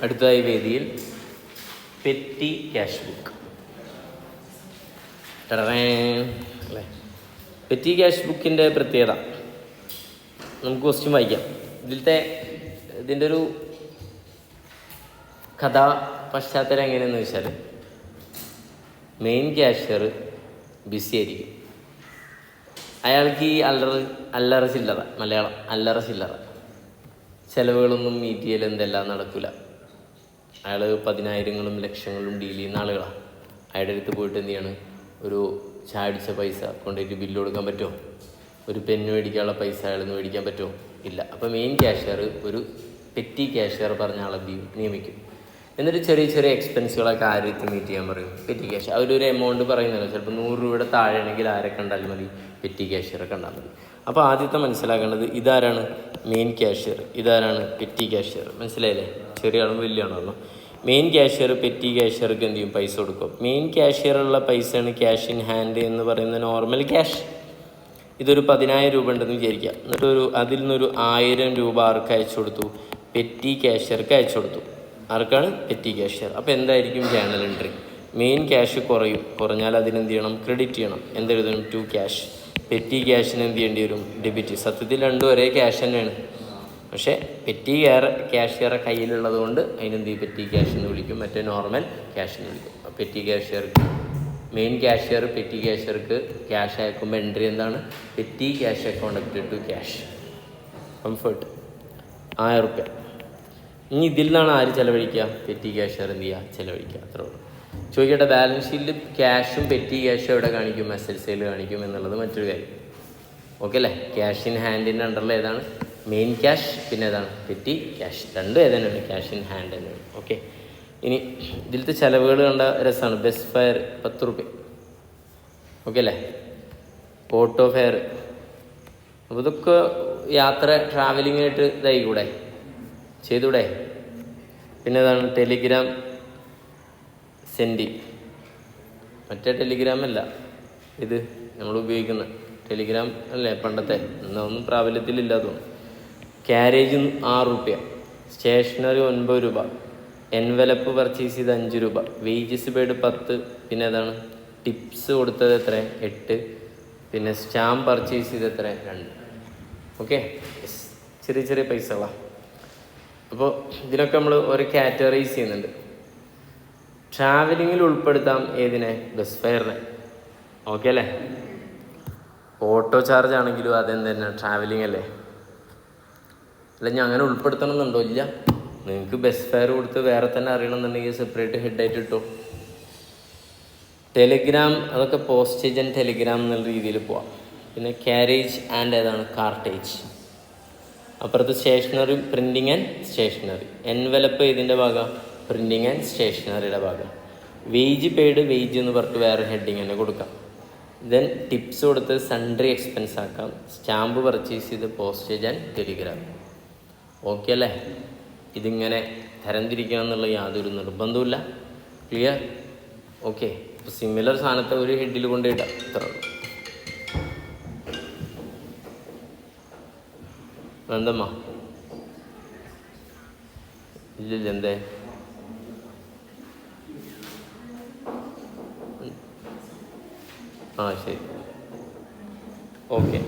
അടുത്തതായി വേദിയിൽ petty cash book. അല്ലേ, പെറ്റി ക്യാഷ് ബുക്കിൻ്റെ പ്രത്യേകത നമുക്ക് ക്വസ്റ്റ്യൻ വായിക്കാം. ഇതിൻ്റെ ഒരു കഥാ പശ്ചാത്തലം എങ്ങനെയെന്ന് വെച്ചാൽ, മെയിൻ ക്യാഷ്യർ ബിസി ആയിരിക്കും. അയാൾക്ക് ഈ അല്ലറ ചില്ലറ, മലയാളം അല്ലറ ചില്ലറ ചിലവുകളൊന്നും മീറ്റ് ചെയ്യൽ എന്തെല്ലാം നടക്കില്ല. അയാൾ 10,000-ങ്ങളും ലക്ഷങ്ങളും ഡീൽ ചെയ്യുന്ന ആളുകളാണ്. അയാളുടെ അടുത്ത് പോയിട്ട് എന്ത് ചെയ്യാണ്, ഒരു ചാടിച്ച പൈസ കൊണ്ടുപോയിട്ട് ബില്ല് കൊടുക്കാൻ പറ്റുമോ? ഒരു പെന്ന് മേടിക്കാനുള്ള പൈസ അയാൾ നിന്ന് മേടിക്കാൻ പറ്റുമോ? ഇല്ല. അപ്പോൾ മെയിൻ ക്യാഷ്യർ ഒരു പെറ്റി ക്യാഷ്യർ പറഞ്ഞ ആളെ നിയമിക്കും. എന്നിട്ട് ചെറിയ ചെറിയ എക്സ്പെൻസുകളൊക്കെ ആരെടുത്ത് മീറ്റ് ചെയ്യാൻ പറയും. പെറ്റി ക്യാഷ്യർ അവരൊരു എമൗണ്ട് പറയുന്നില്ല. ചിലപ്പോൾ 100 രൂപയുടെ താഴെയാണെങ്കിൽ ആരെ കണ്ടാലും മതി, പെറ്റി ക്യാഷ്യറെ കണ്ടാൽ മതി. അപ്പോൾ ആദ്യത്തെ മനസ്സിലാക്കേണ്ടത്, ഇതാരാണ് മെയിൻ ക്യാഷ്യർ, ഇതാരാണ് പെറ്റി ക്യാഷ്യർ. മനസ്സിലായില്ലേ? ചെറിയ ആളും വലിയ ആളാണല്ലോ. മെയിൻ ക്യാഷ്യർ പെറ്റി ക്യാഷ്യർക്ക് എന്ത് ചെയ്യും? പൈസ കൊടുക്കും. മെയിൻ ക്യാഷ്യറുള്ള പൈസയാണ് ക്യാഷ് ഇൻ ഹാൻഡ് എന്ന് പറയുന്ന നോർമൽ ക്യാഷ്. ഇതൊരു 10,000 രൂപ ഉണ്ടെന്ന് വിചാരിക്കുക. എന്നിട്ട് അതിൽ നിന്നൊരു 1000 രൂപ ആർക്ക് അയച്ചു കൊടുത്തു? പെറ്റി ക്യാഷ്യർക്ക് അയച്ചു കൊടുത്തു. ആർക്കാണ്? Petty cashier. അപ്പോൾ എന്തായിരിക്കും ജേണൽ എൻട്രി? മെയിൻ ക്യാഷ് കുറഞ്ഞാൽ അതിനെന്ത് ചെയ്യണം? ക്രെഡിറ്റ് ചെയ്യണം. എന്തെഴുതണം? To cash. പെറ്റി ക്യാഷിന് എന്ത് ചെയ്യേണ്ടി വരും? ഡെബിറ്റ്. സത്യത്തിൽ രണ്ടും ഒരേ ക്യാഷ് തന്നെയാണ്, പക്ഷേ പെറ്റി ക്യാഷ്യറെ കയ്യിലുള്ളത് കൊണ്ട് അതിനെന്ത് ചെയ്യും? പെറ്റി ക്യാഷ് എന്ന് വിളിക്കും, മറ്റേ നോർമൽ ക്യാഷ് എന്ന് വിളിക്കും. പെറ്റി ക്യാഷ്യർക്ക് മെയിൻ ക്യാഷ്യർ പെറ്റി ക്യാഷ്യർക്ക് ക്യാഷ് അയക്കുമ്പോൾ എൻട്രി എന്താണ്? Petty cash account to cash. Comfort 1000 റുപ്യ. ഇനി ഇതിൽ നിന്നാണ് ആര് ചിലവഴിക്കുക? പെറ്റി ക്യാഷ്യർ എന്ത് ചെയ്യുക? ചിലവഴിക്കുക. അത്രേ ഉള്ളൂ. ചോദിക്കട്ടെ, ബാലൻസ് ഷീറ്റിൽ ക്യാഷും പെറ്റി ക്യാഷും എവിടെ കാണിക്കും? SLCയിൽ കാണിക്കും എന്നുള്ളത് മറ്റൊരു കാര്യം. ഓക്കെ അല്ലേ? ക്യാഷ് ഇൻ ഹാൻഡിൻ്റെ അണ്ടറിൽ ഏതാണ്? Main cash. പിന്നെ ഏതാണ്? Petty cash. രണ്ടും ഏതന്നെയാണ്? ക്യാഷ് ഇൻ ഹാൻഡ് തന്നെയാണ്. ഓക്കെ. ഇനി ഇതിലത്തെ ചിലവുകൾ കണ്ട രസമാണ്. ബസ് ഫെയർ 10 റുപ്യ. ഓക്കെ അല്ലേ? Auto fair. അപ്പോൾ ഇതൊക്കെ യാത്ര ട്രാവലിങ്ങിനായിട്ട് ഇതായിക്കൂടെ? ചെയ്തൂടെ? പിന്നെ ഏതാണ്? Telegram send. മറ്റേ ടെലിഗ്രാം അല്ല, ഇത് നമ്മൾ ഉപയോഗിക്കുന്ന ടെലിഗ്രാം അല്ലേ പണ്ടത്തെ, ഒന്നും പ്രാബല്യത്തിലില്ലാത്തതുകൊണ്ട്. ക്യാരേജ് 6 റുപ്യ. സ്റ്റേഷനറി 9 രൂപ. എൻവലപ്പ് പർച്ചേസ് ചെയ്ത് 5 രൂപ. Wages paid 10. പിന്നെ ഏതാണ്? ടിപ്സ് കൊടുത്തത് എത്ര? 8. പിന്നെ സ്റ്റാമ്പ് പർച്ചേസ് ചെയ്ത് എത്ര? 2. ഓക്കെ. ചെറിയ ചെറിയ പൈസകളാണ്. അപ്പോൾ ഇതിനൊക്കെ നമ്മൾ ഒരു കാറ്റഗറൈസ് ചെയ്യുന്നുണ്ട്. ട്രാവലിങ്ങിൽ ഉൾപ്പെടുത്താം ഏതിനെ? ബസ് ഫെയറിനെ. ഓക്കെ അല്ലേ? ഓട്ടോ ചാർജ് ആണെങ്കിലും അതെന്ത് തന്നെ? ട്രാവലിംഗ് അല്ലേ? അല്ല, ഞാൻ അങ്ങനെ ഉൾപ്പെടുത്തണം എന്നുണ്ടോ? ഇല്ല. നിങ്ങൾക്ക് ബസ് ഫെയർ കൊടുത്ത് വേറെ തന്നെ അറിയണമെന്നുണ്ടെങ്കിൽ സെപ്പറേറ്റ് ഹെഡായിട്ട് ഇട്ടോ. ടെലിഗ്രാം അതൊക്കെ പോസ്റ്റേജ് ആൻഡ് ടെലിഗ്രാം എന്നുള്ള രീതിയിൽ പോവാം. പിന്നെ ക്യാരേജ് ആൻഡ് ഏതാണ്? കാർട്ടേജ്. അപ്പുറത്ത് stationery, printing and stationery. Envelope ഇതിൻ്റെ ഭാഗം? പ്രിൻറ്റിങ് ആൻഡ് സ്റ്റേഷനറിയുടെ ഭാഗം. വേജ് പെയ്ഡ് വേജ് എന്ന് പറഞ്ഞിട്ട് വേറെ ഹെഡിങ് തന്നെ കൊടുക്കാം. ദെൻ ടിപ്സ് കൊടുത്ത് സൺട്രി എക്സ്പെൻസ് ആക്കാം. സ്റ്റാമ്പ് പർച്ചേസ് ചെയ്ത് പോസ്റ്റേജ് ആൻഡ് ടെലിഗ്രാം. ഓക്കെ അല്ലേ? ഇതിങ്ങനെ തരംതിരിക്കണം എന്നുള്ള യാതൊരു നിർബന്ധവുമില്ല. ക്ലിയർ? ഓക്കെ. അപ്പോൾ സിമിലർ സാധനത്തെ ഒരു ഹെഡിൽ കൊണ്ട് ഇടാം. ഇത്ര ഉള്ളൂ. എന്തമ്മ? ഇല്ലില്ല. എന്തേ? ആ ശരി. ഓക്കെ.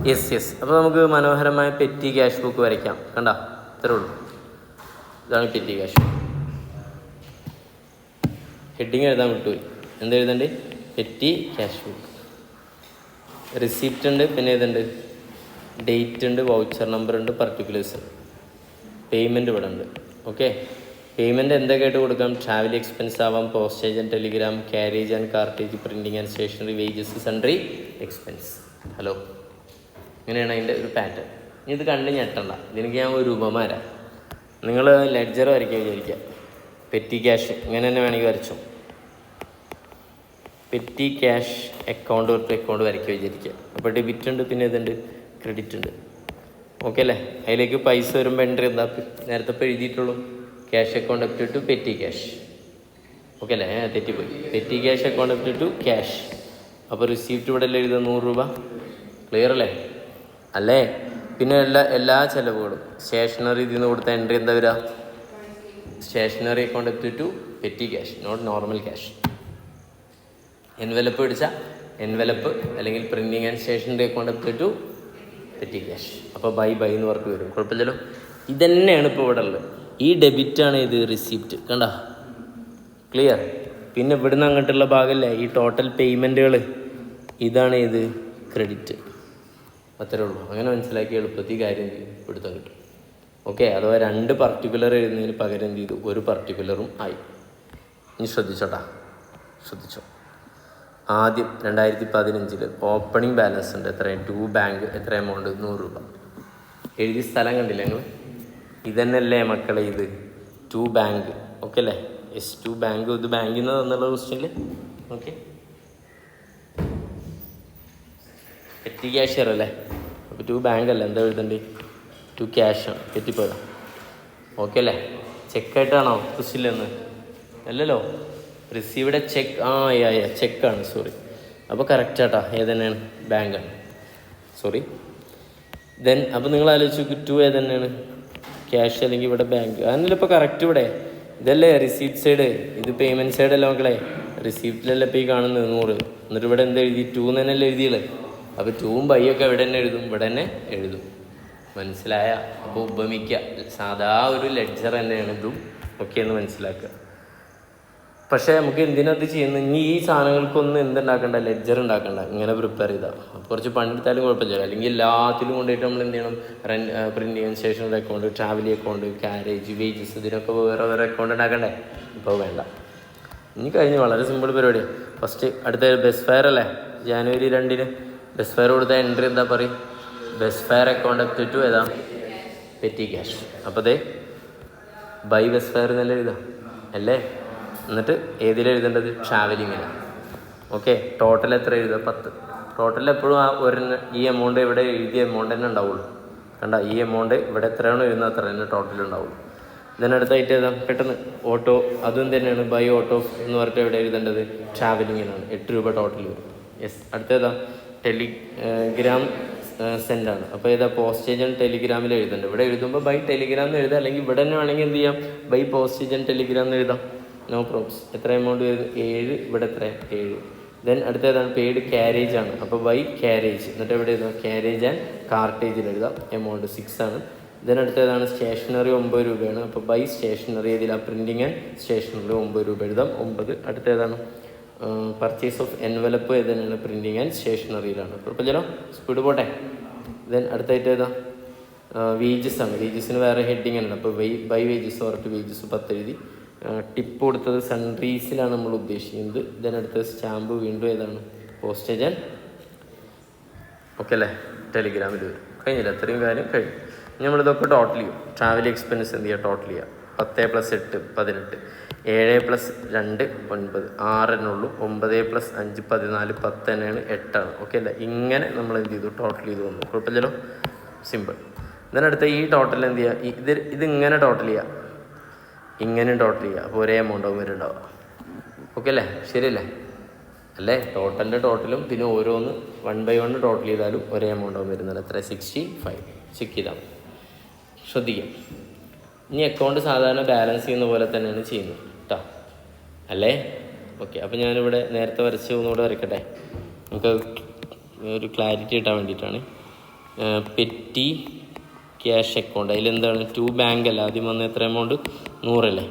യെസ്. അപ്പോൾ നമുക്ക് മനോഹരമായ പെറ്റി ക്യാഷ് ബുക്ക് വരയ്ക്കാം. കണ്ട? ഇത്രേ ഉള്ളൂ. ഇതാണ് പെറ്റി ക്യാഷ് ബുക്ക്. ഹെഡിങ് എഴുതാൻ വിട്ടുപോയി. എന്തെഴുതണ്ട്? Petty cash book. റിസീപ്റ്റ് ഉണ്ട്. പിന്നെ ഏതുണ്ട്? ഡേറ്റ് ഉണ്ട്, വൗച്ചർ നമ്പർ ഉണ്ട്, പർട്ടിക്കുലേഴ്സ്. പേയ്മെൻറ്റ് ഇവിടെ ഉണ്ട്. ഓക്കെ. പേയ്മെൻറ്റ് എന്തൊക്കെയായിട്ട് കൊടുക്കാം? ട്രാവൽ എക്സ്പെൻസ് ആവാം, postage and telegram, carriage and cartage, printing and stationery, wages, sundry expense. Hello, ഇങ്ങനെയാണ് അതിൻ്റെ ഒരു പാറ്റേൺ. ഇനി ഇത് കണ്ട് ഞെട്ടണ്ട. ഇതിനൊക്കെ ഞാൻ ഒരു ഉപമ തരാം. നിങ്ങൾ ലെഡ്ജർ വരയ്ക്കാൻ വിചാരിക്കുക. പെറ്റി ക്യാഷ് ഇങ്ങനെ തന്നെ വേണമെങ്കിൽ വരച്ചോ. പെറ്റി ക്യാഷ് അക്കൗണ്ട് വരയ്ക്കുക വിചാരിക്കുക. അപ്പോൾ ഡെബിറ്റ് ഉണ്ട്, പിന്നെ ഇതുണ്ട് ക്രെഡിറ്റ് ഉണ്ട്. ഓക്കെ അല്ലേ? അതിലേക്ക് പൈസ വരുമ്പോൾ എൻട്രി എന്താ? നേരത്തെ ഇപ്പോൾ എഴുതിയിട്ടുള്ളൂ. Cash account up to petty cash. Okay അല്ലേ? തെറ്റിപ്പോയി. Petty cash account up to cash. അപ്പോൾ റിസീപ്റ്റ് ഇവിടെ എഴുതുക 100 രൂപ. ക്ലിയർ അല്ലേ? പിന്നെ എല്ലാ ചിലവുകളും സ്റ്റേഷനറി ഇതിൽ നിന്ന് കൊടുത്ത എൻട്രി എന്താ വരിക? Stationery account up to petty cash, not normal cash. Envelope പിടിച്ചാൽ എൻവലപ്പ് അല്ലെങ്കിൽ printing and stationery account up to petty cash. അപ്പോൾ ബൈ എന്ന് പറഞ്ഞിട്ട് വരും. കുഴപ്പമില്ലല്ലോ. ഇതന്നെയാണ് ഇപ്പോൾ ഇവിടെ ഉള്ളത്. ഈ ഡെബിറ്റാണ് ഇത് റിസീപ്റ്റ്. കണ്ട ക്ലിയർ? പിന്നെ ഇവിടുന്ന് അങ്ങോട്ടുള്ള ഭാഗമല്ലേ ഈ ടോട്ടൽ പേയ്മെൻറ്റുകൾ, ഇതാണ് ഇത് ക്രെഡിറ്റ്. അത്രേ ഉള്ളൂ. അങ്ങനെ മനസ്സിലാക്കി എളുപ്പത്തിൽ കാര്യം പിടുത്തം കിട്ടും. ഓക്കെ. അഥവാ 2 പർട്ടിക്കുലർ എഴുതുന്നതിന് പകരം എന്ത് ചെയ്തു? 1 പർട്ടിക്കുലറും ആയി. ഇനി ശ്രദ്ധിച്ചോട്ടാ, ശ്രദ്ധിച്ചോ. ആദ്യം 2015 ഓപ്പണിംഗ് ബാലൻസ് ഉണ്ട്. എത്രയും 2 ബാങ്ക്, എത്ര എമൗണ്ട്? 100 രൂപ. എഴുതിയ സ്ഥലം കണ്ടില്ല നിങ്ങൾ? ഇതന്നെയല്ലേ മക്കളെ ഇത് 2 ബാങ്ക്. ഓക്കെ അല്ലേ? Yes, 2 bank. ഇത് ബാങ്കിൽ നിന്ന് തന്നുള്ള ക്വസ്റ്റ്യനിൽ. ഓക്കെ. പെറ്റി ക്യാഷ്യർ അല്ലേ? അപ്പോൾ 2 ബാങ്ക് അല്ലേ? എന്താ എഴുതണ്ടേ? 2 ക്യാഷാണ്. തെറ്റിപ്പോയോ? ഓക്കെ അല്ലേ? ചെക്കായിട്ടാണോ ക്വസ്റ്റ്യനിലെന്ന്? അല്ലല്ലോ, റിസീവ്ഡ് ചെക്ക്. ചെക്കാണ്. സോറി. അപ്പോൾ കറക്റ്റാട്ടാ. ഏതന്നെയാണ്? ബാങ്കാണ്. സോറി. ദെൻ അപ്പോൾ നിങ്ങൾ ആലോചിച്ച് നോക്ക്, 2 ഏതന്നെയാണ്? ക്യാഷ് അല്ലെങ്കിൽ ഇവിടെ ബാങ്ക്. അതന്നല്ല ഇപ്പോൾ കറക്റ്റ്. ഇവിടെ ഇതല്ലേ റിസീപ്റ്റ് സൈഡ്, ഇത് പേയ്മെൻറ്റ് സൈഡ് അല്ല മക്കളെ. റിസീപ്റ്റിലല്ലേ ഇപ്പോൾ ഈ കാണുന്നത് 100. എന്നിട്ട് ഇവിടെ എന്താ എഴുതി? 2 തന്നെയല്ലേ എഴുതിയുള്ളത്. അപ്പോൾ 2ഉം ബൈയൊക്കെ ഇവിടെ തന്നെ എഴുതും, ഇവിടെ തന്നെ എഴുതും. മനസ്സിലായ? അപ്പോൾ ഉപമിക്കുക. സാധാ ഒരു ലെഡ്ജർ തന്നെയാണ് ഇതും. ഒക്കെ എന്ന് മനസ്സിലാക്കുക. പക്ഷേ നമുക്ക് എന്തിനത് ചെയ്യുന്നത്? ഇനി ഈ സാധനങ്ങൾക്കൊന്നും എന്തുണ്ടാക്കണ്ട? ലെഡ്ജർ ഉണ്ടാക്കണ്ട. ഇങ്ങനെ പ്രിപ്പയർ ചെയ്താൽ അപ്പോൾ കുറച്ച് പണ്ടെടുത്താലും കുഴപ്പമില്ല. അല്ലെങ്കിൽ എല്ലാത്തിലും കൊണ്ടുപോയിട്ട് നമ്മൾ എന്ത് ചെയ്യണം? Printing, stationery account, travel account, carriage, wages, ഇതിനൊക്കെ വേറെ അക്കൗണ്ട് ഉണ്ടാക്കണ്ടേ? ഇപ്പോൾ വേണ്ട. ഇനി കഴിഞ്ഞ്. വളരെ സിമ്പിൾ പരിപാടി. ഫസ്റ്റ് അടുത്ത ബസ് ഫെയർ അല്ലേ? ജനുവരി 2 ബസ് ഫെയർ കൊടുത്ത എൻട്രി എന്താ പറയും? Bus fare account up to ഏതാ? Petty cash. അപ്പോൾ ദേ ബൈ ബസ് ഫെയർ എന്നല്ലേ എഴുതാം അല്ലേ? എന്നിട്ട് ഏതിലെഴുതേണ്ടത്? ട്രാവലിങ്ങിലാണ്. ഓക്കെ. ടോട്ടൽ എത്ര എഴുതുക? 10. ടോട്ടൽ എപ്പോഴും ഈ എമൗണ്ട് ഇവിടെ എഴുതിയ എമൗണ്ട് തന്നെ ഉണ്ടാവുള്ളൂ. കണ്ട, ഈ എമൗണ്ട് ഇവിടെ എത്രയാണോ എഴുതുന്നത് അത്ര തന്നെ ടോട്ടൽ ഉണ്ടാവുള്ളൂ. ഇതിനടുത്തായിട്ട് എഴുതാം പെട്ടെന്ന്. ഓട്ടോ, അതും തന്നെയാണ് ബൈ ഓട്ടോ എന്ന് പറഞ്ഞിട്ട് എവിടെ എഴുതേണ്ടത്? ട്രാവലിങ്ങിനാണ്. 8 രൂപ ടോട്ടൽ വരും. യെസ്. അടുത്തേതാ? ടെലിഗ്രാം സെൻഡാണ്. അപ്പോൾ ഏതാ? പോസ്റ്റേജ് ആൻഡ് ടെലിഗ്രാമിൽ എഴുതേണ്ടത്. ഇവിടെ എഴുതുമ്പോൾ ബൈ ടെലിഗ്രാം എന്ന് എഴുതാം. അല്ലെങ്കിൽ ഇവിടെ തന്നെ വേണമെങ്കിൽ എന്ത് ചെയ്യാം? ബൈ പോസ്റ്റേജ് ആൻഡ് ടെലിഗ്രാം എന്ന് എഴുതാം. No probes. എത്ര എമൗണ്ട് വരുന്നത്? 7. ഇവിടെ എത്ര? 7. ദെൻ അടുത്തേതാണ്? പെയ്ഡ് ക്യാരേജ് ആണ്. അപ്പോൾ ബൈ ക്യാരേജ്. എന്നിട്ട് എവിടെ എഴുതാം? ക്യാരേജ് ആൻഡ് കാർട്ടേജിൽ എഴുതാം. എമൗണ്ട് 6 ആണ്. ദെൻ അടുത്തേതാണ്? സ്റ്റേഷനറി 9 രൂപയാണ്. അപ്പോൾ ബൈ സ്റ്റേഷനറി ഏതിലാണ്? പ്രിൻറ്റിങ് ആൻഡ് സ്റ്റേഷനറി 9 രൂപ എഴുതാം. 9. അടുത്തേതാണ്? പർച്ചേസ് ഓഫ് എൻവലപ്പ് ഏതാണ്? പ്രിൻറ്റിങ് ആൻഡ് സ്റ്റേഷനറിയിലാണ്. കുഴപ്പമില്ലല്ലോ, സ്പീഡ് പോട്ടെ. ദെൻ അടുത്തായിട്ട് ഏതാ? വേജസ് ആണ്. വേജസിന് വേറെ ഹെഡിങ് ആണ്. അപ്പോൾ ബൈ വേജസ് പറഞ്ഞിട്ട് വേജസ് 10 എഴുതി. ടിപ്പ് കൊടുത്തത് സൺറീസിലാണ് നമ്മൾ ഉദ്ദേശിക്കുന്നത്. ദെൻ അടുത്തത് സ്റ്റാമ്പ് വീണ്ടും ഏതാണ്? പോസ്റ്റേജ് ആൻഡ് ഓക്കെ അല്ലേ? ടെലിഗ്രാമിൽ വരും. കഴിഞ്ഞില്ല? അത്രയും കാര്യം കഴിഞ്ഞു. നമ്മളിതൊക്കെ ടോട്ടൽ ചെയ്യും. ട്രാവൽ എക്സ്പെൻസ് എന്ത് ചെയ്യുക? ടോട്ടൽ ചെയ്യുക. 10 + 8 18, 7 + 2 9, 6 എന്നുള്ളൂ. 9 + 5 14, 10 തന്നെയാണ്, 8 ആണ്. ഓക്കെ അല്ലേ? ഇങ്ങനെ നമ്മൾ എന്ത് ചെയ്തു? ടോട്ടൽ ചെയ്ത് വന്നു. കുഴപ്പമില്ലല്ലോ, സിമ്പിൾ. ഇതിനടുത്ത് ഈ ടോട്ടൽ എന്ത് ചെയ്യുക? ഇതിങ്ങനെ ടോട്ടൽ ചെയ്യുക, ഇങ്ങനെ ടോട്ടൽ ചെയ്യുക. അപ്പോൾ ഒരേ എമൗണ്ട് ആവും വരുന്നുണ്ടാവുക. ഓക്കെ അല്ലേ? ശരിയല്ലേ? അല്ലേ? ടോട്ടലിൻ്റെ ടോട്ടലും പിന്നെ ഓരോന്ന് 1 by 1 ടോട്ടൽ ചെയ്താലും ഒരേ എമൗണ്ട് ആവും വരുന്നത്. എത്ര? 65. ചെക്ക് ചെയ്താൽ ശ്രദ്ധിക്കാം. ഇനി അക്കൗണ്ട് സാധാരണ ബാലൻസ് ചെയ്യുന്ന പോലെ തന്നെയാണ് ചെയ്യുന്നത് കേട്ടോ, അല്ലേ? ഓക്കെ. അപ്പോൾ ഞാനിവിടെ നേരത്തെ വരച്ച് ഒന്നുകൂടെ വരയ്ക്കട്ടെ, നമുക്ക് ഒരു ക്ലാരിറ്റി കിട്ടാൻ വേണ്ടിയിട്ടാണ്. പെറ്റി ക്യാഷ് അക്കൗണ്ട്, അതിലെന്താണ്? 2 ബാങ്ക് അല്ല ആദ്യം വന്ന എത്ര എമൗണ്ട്? 100 അല്ലേ?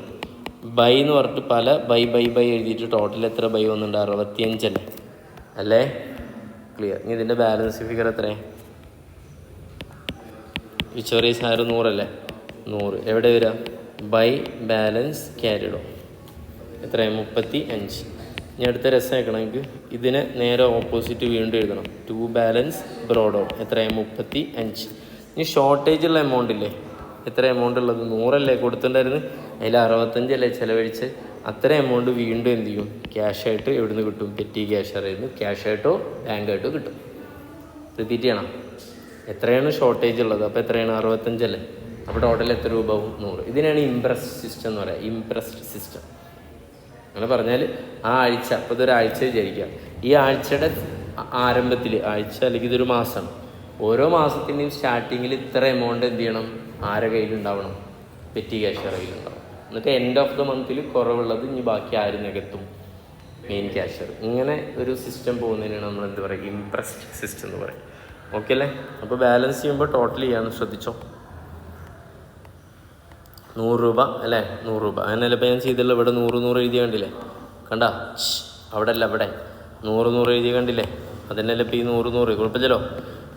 ബൈ എന്ന് പറഞ്ഞിട്ട് പല ബൈ എഴുതിയിട്ട് ടോട്ടൽ എത്ര ബൈ വന്നിട്ടുണ്ട്? 65 അല്ലേ? ക്ലിയർ. ഇനി ഇതിൻ്റെ ബാലൻസ് ഫിഗർ എത്രയാണ്? വിച്ചോറീസ് 100 അല്ലേ? 100 എവിടെ വരിക? ബൈ ബാലൻസ് ക്യാരിഡോ എത്രയാണ്? 35. ഇനി അടുത്ത രസം ആക്കണമെങ്കിൽ ഇതിനെ നേരെ ഓപ്പോസിറ്റ് വീണ്ടും എഴുതണം. 2 ബാലൻസ് ബ്രോഡോ എത്രയാണ്? 35. ഇനി ഷോർട്ടേജ് ഉള്ള എമൗണ്ട് ഇല്ലേ? എത്ര എമൗണ്ട് ഉള്ളത്? 100 അല്ലേ കൊടുത്തിട്ടുണ്ടായിരുന്നു? അതിൽ 65 അല്ലേ ചിലവഴിച്ച്? അത്ര എമൗണ്ട് വീണ്ടും എന്ത് ചെയ്യും? ക്യാഷായിട്ട് എവിടുന്ന് കിട്ടും? പെറ്റി ക്യാഷ് അറിയുന്നു. ക്യാഷായിട്ടോ ബാങ്കായിട്ടോ കിട്ടും. റിപ്പീറ്റ് ചെയ്യണം. എത്രയാണ് ഷോർട്ടേജ് ഉള്ളത്? അപ്പോൾ എത്രയാണ്? 65 അല്ലേ? അപ്പോൾ ടോട്ടൽ എത്ര രൂപ ആവും? 100. ഇതിനാണ് ഇംപ്രസ്ഡ് സിസ്റ്റം എന്ന് പറയുക. ഇംപ്രസ്ഡ് സിസ്റ്റം അങ്ങനെ പറഞ്ഞാൽ ആ ആഴ്ച, അപ്പോൾ ഇതൊരാഴ്ച വിചാരിക്കുക. ഈ ആഴ്ചയുടെ ആരംഭത്തിൽ, ആഴ്ച അല്ലെങ്കിൽ ഇതൊരു മാസമാണ്, ഓരോ മാസത്തിൻ്റെയും സ്റ്റാർട്ടിങ്ങിൽ ഇത്ര എമൗണ്ട് എന്ത് ചെയ്യണം, ആരെ കയ്യിലുണ്ടാവണം, പെറ്റി ക്യാഷ്യർ കയ്യിലുണ്ടാവും. എന്നിട്ട് എൻഡ് ഓഫ് ദ മന്തിൽ കുറവുള്ളത് ഇനി ബാക്കി ആര് നികത്തും, മെയിൻ ക്യാഷ്യർ. ഇങ്ങനെ ഒരു സിസ്റ്റം പോകുന്നതിനാണ് നമ്മൾ എന്ത് പറയുക, ഇംപ്രസ്ഡ് സിസ്റ്റം എന്ന് പറയും. ഓക്കെ അല്ലേ? അപ്പോൾ ബാലൻസ് ചെയ്യുമ്പോൾ ടോട്ടൽ ചെയ്യാമെന്ന് ശ്രദ്ധിച്ചോ. 100 രൂപ അല്ലേ, 100 രൂപ അങ്ങനെയല്ല ഇപ്പോൾ ഞാൻ ചെയ്തല്ലോ. ഇവിടെ 100 എഴുതി കണ്ടില്ലേ, കണ്ടാ? അവിടെ അല്ല, ഇവിടെ 100 എഴുതി കണ്ടില്ലേ? അതന്നെയല്ലേ ഇപ്പോൾ ഈ 100 കുഴപ്പമില്ലല്ലോ.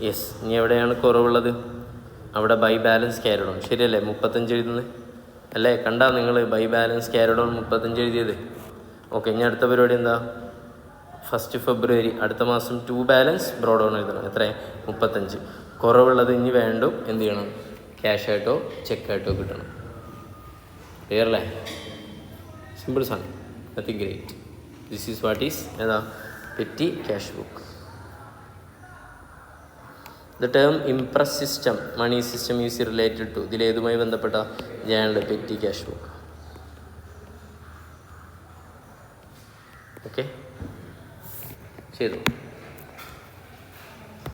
യെസ്. ഇനി എവിടെയാണ് കുറവുള്ളത്, അവിടെ ബൈ ബാലൻസ് ക്യാരിഡ് ഓൺ. ശരിയല്ലേ? 35 എഴുതുന്നത് അല്ലേ? കണ്ടാ നിങ്ങൾ ബൈ ബാലൻസ് ക്യാരിഡ് ഓൺ 35 എഴുതിയത്. ഓക്കെ, ഇനി അടുത്ത പരിപാടി എന്താ, 1 ഫെബ്രുവരി അടുത്ത മാസം 2 ബാലൻസ് ബ്രോഡ് ഓൺ എഴുതണം. എത്ര? 35. കുറവുള്ളത് ഇനി വേണ്ടും എന്ത് ചെയ്യണം, ക്യാഷ് ആയിട്ടോ ചെക്കായിട്ടോ കിട്ടണം. ക്ലിയർ അല്ലേ? സിമ്പിൾ സാധനം, nothing great. This is what is ഏതാ, petty cash book. The term imprest system money system is related to, ഇതിലേതുമായി ബന്ധപ്പെട്ട journal petty cash book. Okay, ചെയ്തു.